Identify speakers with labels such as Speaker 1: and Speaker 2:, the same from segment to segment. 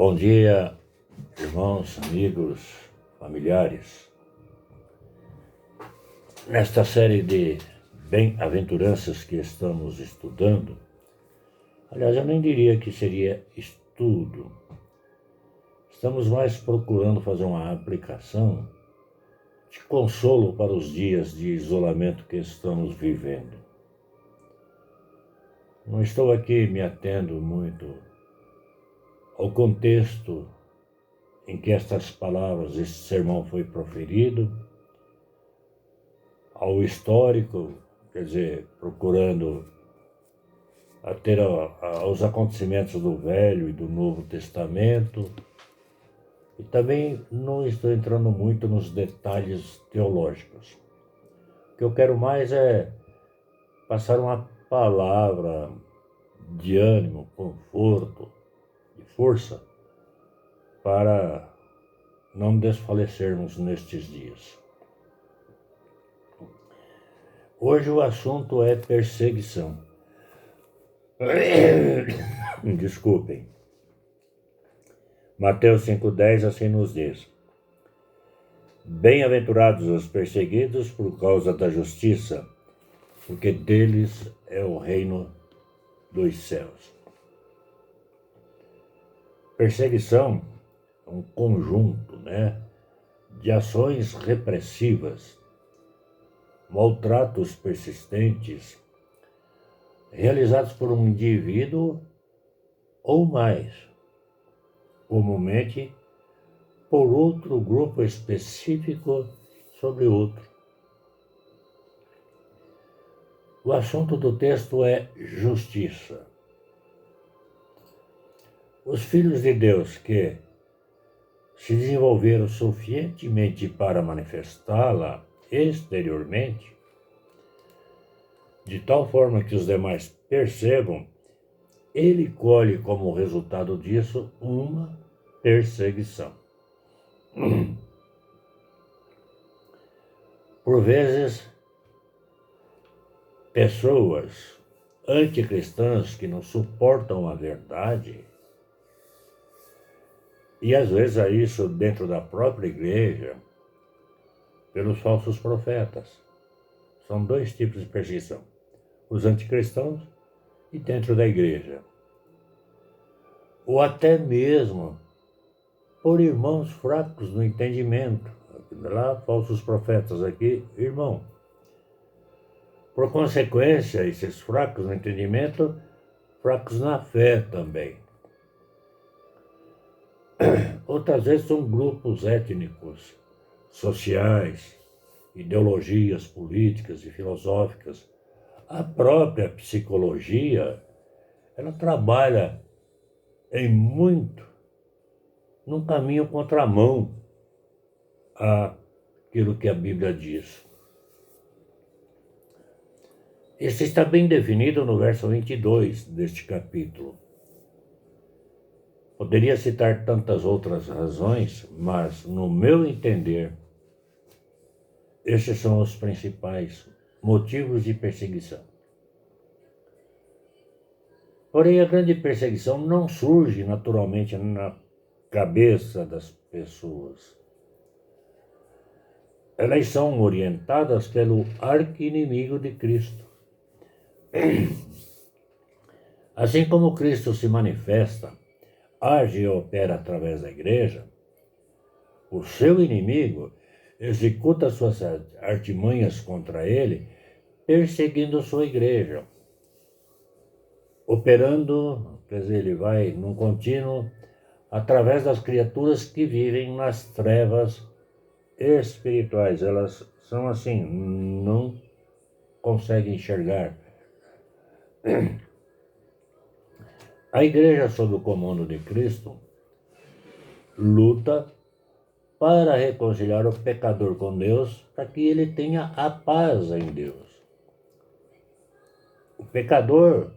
Speaker 1: Bom dia, irmãos, amigos, familiares. Nesta série de bem-aventuranças que estamos estudando, aliás, eu nem diria que seria estudo. Estamos mais procurando fazer uma aplicação de consolo para os dias de isolamento que estamos vivendo. Não estou aqui me atendo muito ao contexto em que estas palavras, este sermão foi proferido, ao histórico, quer dizer, procurando ter aos acontecimentos do Velho e do Novo Testamento, e também não estou entrando muito nos detalhes teológicos. O que eu quero mais é passar uma palavra de ânimo, conforto e força para não desfalecermos nestes dias. Hoje o assunto é perseguição. Desculpem. Mateus 5,10 assim nos diz: Bem-aventurados os perseguidos por causa da justiça, porque deles é o reino dos céus. Perseguição é um conjunto, de ações repressivas, maltratos persistentes, realizados por um indivíduo ou mais, comumente por outro grupo específico sobre outro. O assunto do texto é justiça. Os filhos de Deus que se desenvolveram suficientemente para manifestá-la exteriormente, de tal forma que os demais percebam, ele colhe como resultado disso uma perseguição. Por vezes, pessoas anticristãs que não suportam a verdade, e às vezes é isso dentro da própria igreja, pelos falsos profetas. São dois tipos de perseguição: os anticristãos e dentro da igreja. Ou até mesmo por irmãos fracos no entendimento. Lá, falsos profetas, aqui, irmão. Por consequência, esses fracos no entendimento, fracos na fé também. Outras vezes são grupos étnicos, sociais, ideologias políticas e filosóficas. A própria psicologia, ela trabalha num caminho contramão àquilo que a Bíblia diz. Isso está bem definido no verso 22 deste capítulo. Poderia citar tantas outras razões, mas, no meu entender, esses são os principais motivos de perseguição. Porém, a grande perseguição não surge naturalmente na cabeça das pessoas. Elas são orientadas pelo arqui-inimigo de Cristo. Assim como Cristo se manifesta, age e opera através da igreja, o seu inimigo executa suas artimanhas contra ele, perseguindo sua igreja, operando, quer dizer, ele vai num contínuo através das criaturas que vivem nas trevas espirituais. Elas são assim, não conseguem enxergar. A igreja, sob o comando de Cristo, luta para reconciliar o pecador com Deus, para que ele tenha a paz em Deus. O pecador,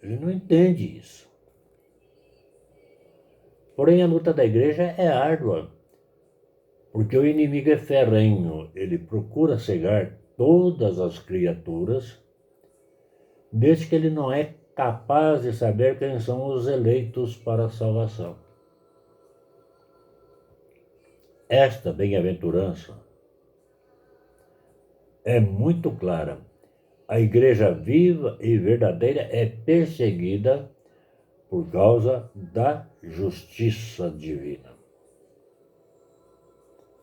Speaker 1: ele não entende isso. Porém, a luta da igreja é árdua, porque o inimigo é ferrenho. Ele procura cegar todas as criaturas, desde que ele não é capaz de saber quem são os eleitos para a salvação. esta bem-aventurança é muito clara. A igreja viva e verdadeira é perseguida por causa da justiça divina.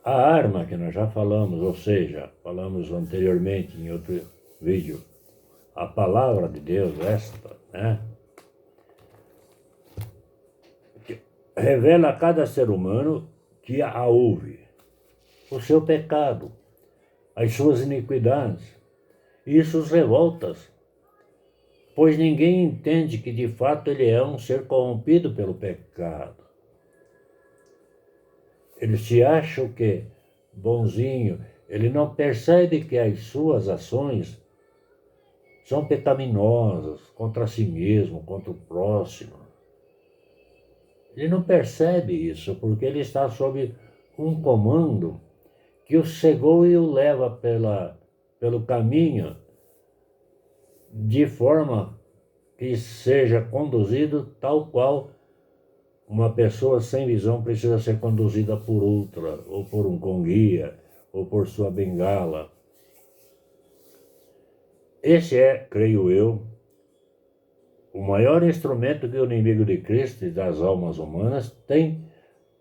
Speaker 1: A arma que nós já falamos, ou seja, falamos anteriormente em outro vídeo, a palavra de Deus, esta, né? Revela a cada ser humano que a ouve, o seu pecado, as suas iniquidades, e isso os revolta, pois ninguém entende que de fato ele é um ser corrompido pelo pecado. Ele se acha o quê? Bonzinho. Ele não percebe que as suas ações são pecaminosas contra si mesmo, contra o próximo. Ele não percebe isso porque ele está sob um comando que o cegou e o leva pelo caminho de forma que seja conduzido tal qual uma pessoa sem visão precisa ser conduzida por outra, ou por um conguia, ou por sua bengala. Esse é, creio eu, o maior instrumento que o inimigo de Cristo e das almas humanas tem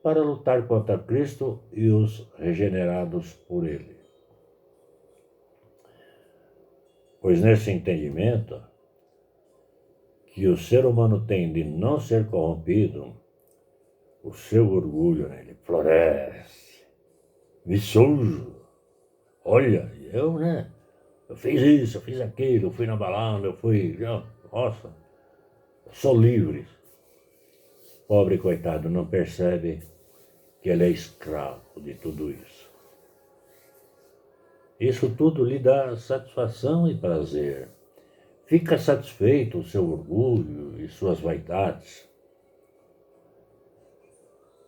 Speaker 1: para lutar contra Cristo e os regenerados por ele. Pois nesse entendimento que o ser humano tem de não ser corrompido, o seu orgulho nele floresce, viçoso. Olha, eu fiz isso, eu fiz aquilo, eu fui na balada, nossa, eu sou livre. Pobre coitado, não percebe que ele é escravo de tudo isso. Isso tudo lhe dá satisfação e prazer. Fica satisfeito o seu orgulho e suas vaidades.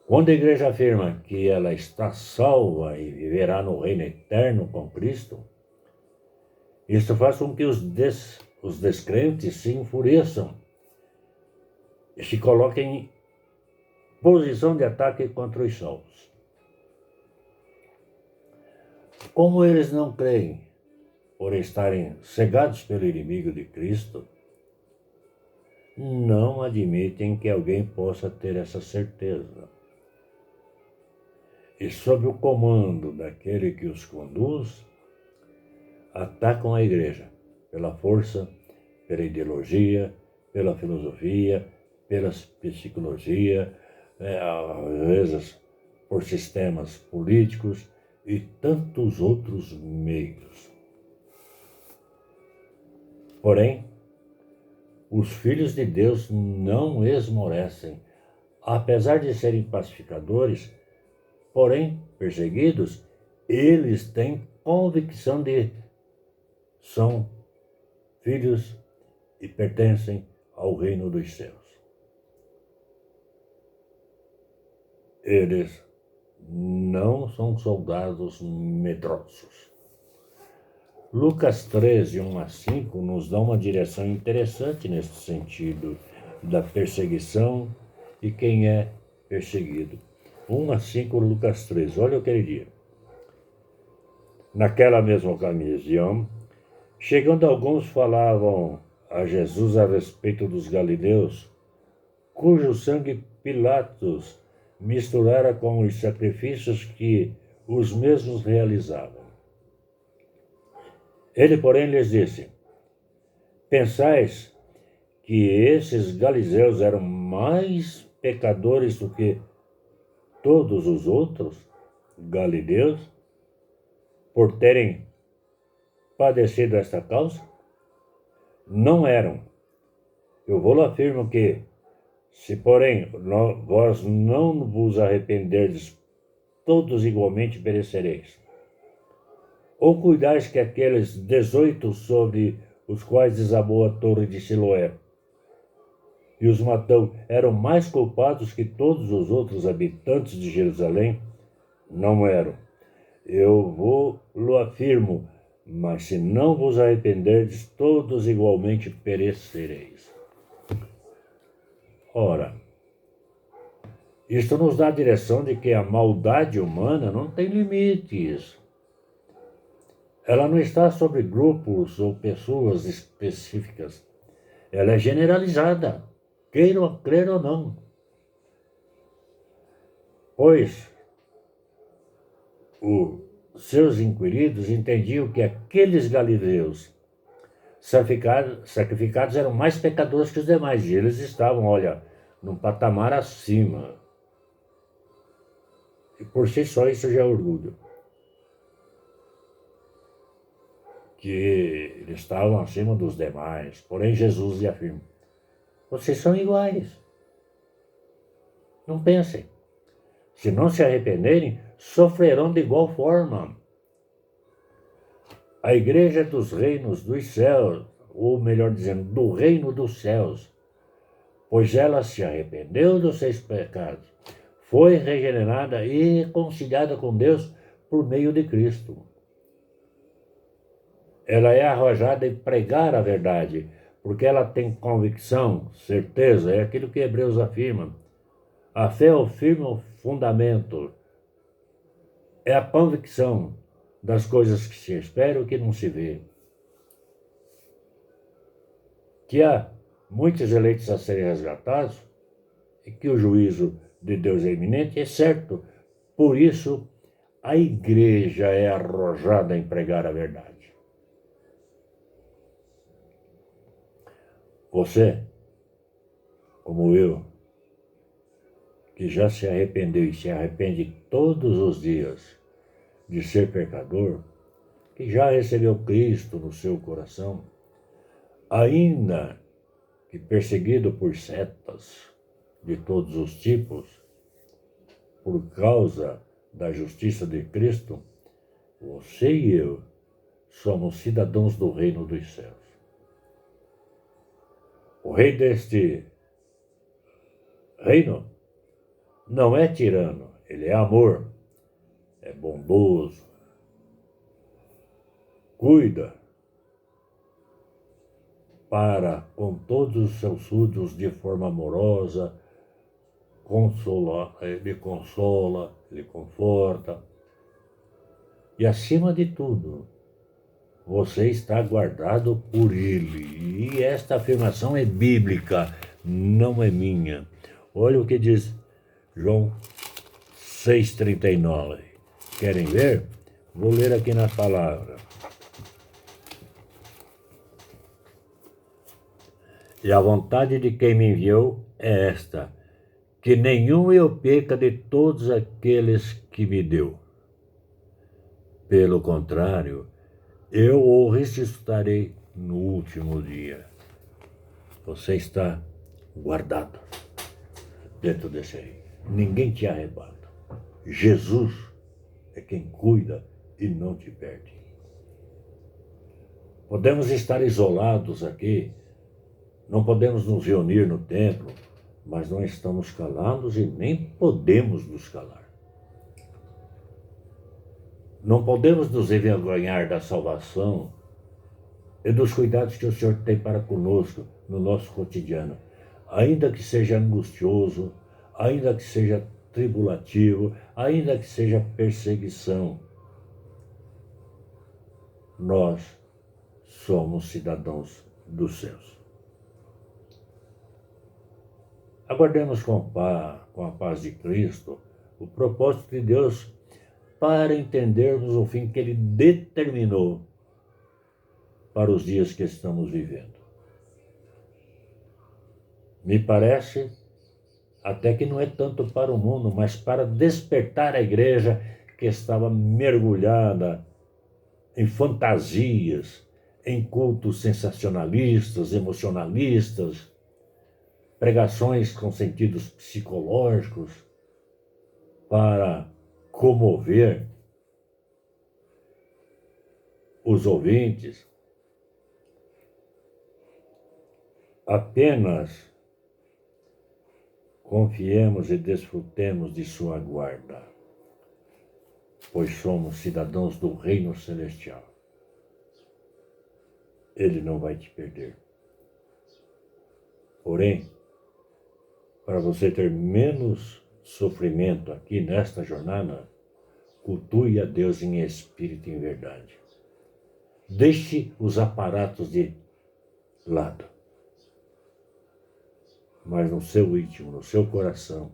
Speaker 1: Quando a igreja afirma que ela está salva e viverá no reino eterno com Cristo, isso faz com que os descrentes se enfureçam e se coloquem em posição de ataque contra os salvos. Como eles não creem, por estarem cegados pelo inimigo de Cristo, não admitem que alguém possa ter essa certeza. E sob o comando daquele que os conduz, atacam a igreja pela força, pela ideologia, pela filosofia, pela psicologia, às vezes por sistemas políticos e tantos outros meios. Porém, os filhos de Deus não esmorecem, apesar de serem pacificadores, porém perseguidos, eles têm convicção de são filhos e pertencem ao reino dos céus. Eles não são soldados medrosos. Lucas 13, 1-5, nos dá uma direção interessante nesse sentido da perseguição e quem é perseguido. 1-5, Lucas 13, olha o que ele diz. Naquela mesma ocasião, chegando alguns falavam a Jesus a respeito dos galileus, cujo sangue Pilatos misturara com os sacrifícios que os mesmos realizavam. Ele, porém, lhes disse: pensais que esses galileus eram mais pecadores do que todos os outros galileus, por terem padecido esta causa? Não eram. Eu vou lá afirmo que, se porém vós não vos arrependerdes, todos igualmente perecereis. Ou cuidais que aqueles 18 sobre os quais desabou a torre de Siloé e os matou eram mais culpados que todos os outros habitantes de Jerusalém? Não eram. Eu vou-lo afirmo, mas se não vos arrependerdes, todos igualmente perecereis. Ora, Isto nos dá a direção de que a maldade humana não tem limites. Ela não está sobre grupos ou pessoas específicas. Ela é generalizada, queiram crer ou não. Pois os seus inquiridos entendiam que aqueles galileus sacrificados eram mais pecadores que os demais. E eles estavam, olha, num patamar acima. E por si só isso já é orgulho. Que eles estavam acima dos demais. Porém, Jesus lhe afirma: vocês são iguais. Não pensem. Se não se arrependerem, sofrerão de igual forma. A igreja dos reinos dos céus, ou melhor dizendo, do reino dos céus, pois ela se arrependeu dos seus pecados, foi regenerada e reconciliada com Deus por meio de Cristo. Ela é arrojada em pregar a verdade, porque ela tem convicção, certeza, é aquilo que Hebreus afirma. A fé é o firme fundamento, é a convicção das coisas que se esperam e que não se vê. Que há muitos eleitos a serem resgatados e que o juízo de Deus é iminente, é certo. Por isso, a igreja é arrojada em pregar a verdade. Você, como eu, que já se arrependeu e se arrepende todos os dias de ser pecador, que já recebeu Cristo no seu coração, ainda que perseguido por setas de todos os tipos, por causa da justiça de Cristo, você e eu somos cidadãos do reino dos céus. O rei deste reino não é tirano, ele é amor, é bondoso, cuida para com todos os seus súditos de forma amorosa, ele consola, ele conforta. E acima de tudo, você está guardado por ele. E esta afirmação é bíblica, não é minha. Olha o que diz João 6,39. Querem ver? Vou ler aqui na palavra. E a vontade de quem me enviou é esta, que nenhum eu peca de todos aqueles que me deu. Pelo contrário, eu o ressuscitarei no último dia. Você está guardado dentro desse aí. Ninguém te arrebata. Jesus é quem cuida e não te perde. Podemos estar isolados aqui, não podemos nos reunir no templo, mas não estamos calados e nem podemos nos calar. Não podemos nos envergonhar da salvação e dos cuidados que o Senhor tem para conosco no nosso cotidiano. Ainda que seja angustioso, ainda que seja tribulativo, ainda que seja perseguição, nós somos cidadãos dos céus. Aguardemos com a paz de Cristo o propósito de Deus para entendermos o fim que Ele determinou para os dias que estamos vivendo. Me parece até que não é tanto para o mundo, mas para despertar a igreja que estava mergulhada em fantasias, em cultos sensacionalistas, emocionalistas, pregações com sentidos psicológicos para comover os ouvintes. Apenas confiemos e desfrutemos de sua guarda, pois somos cidadãos do reino celestial. Ele não vai te perder. Porém, para você ter menos sofrimento aqui nesta jornada, cultue a Deus em espírito e em verdade. Deixe os aparatos de lado, mas no seu íntimo, no seu coração,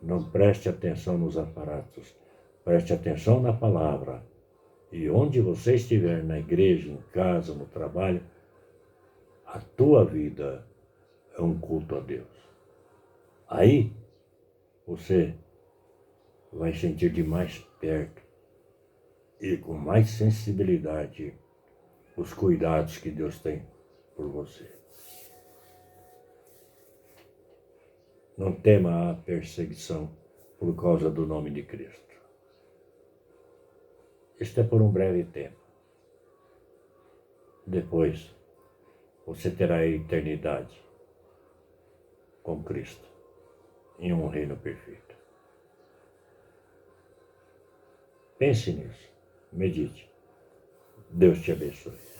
Speaker 1: não preste atenção nos aparatos, preste atenção na palavra. E onde você estiver, na igreja, em casa, no trabalho, a tua vida é um culto a Deus. Aí você vai sentir de mais perto e com mais sensibilidade os cuidados que Deus tem por você. Não tema a perseguição por causa do nome de Cristo. Isto é por um breve tempo. Depois, você terá a eternidade com Cristo em um reino perfeito. Pense nisso. Medite. Deus te abençoe.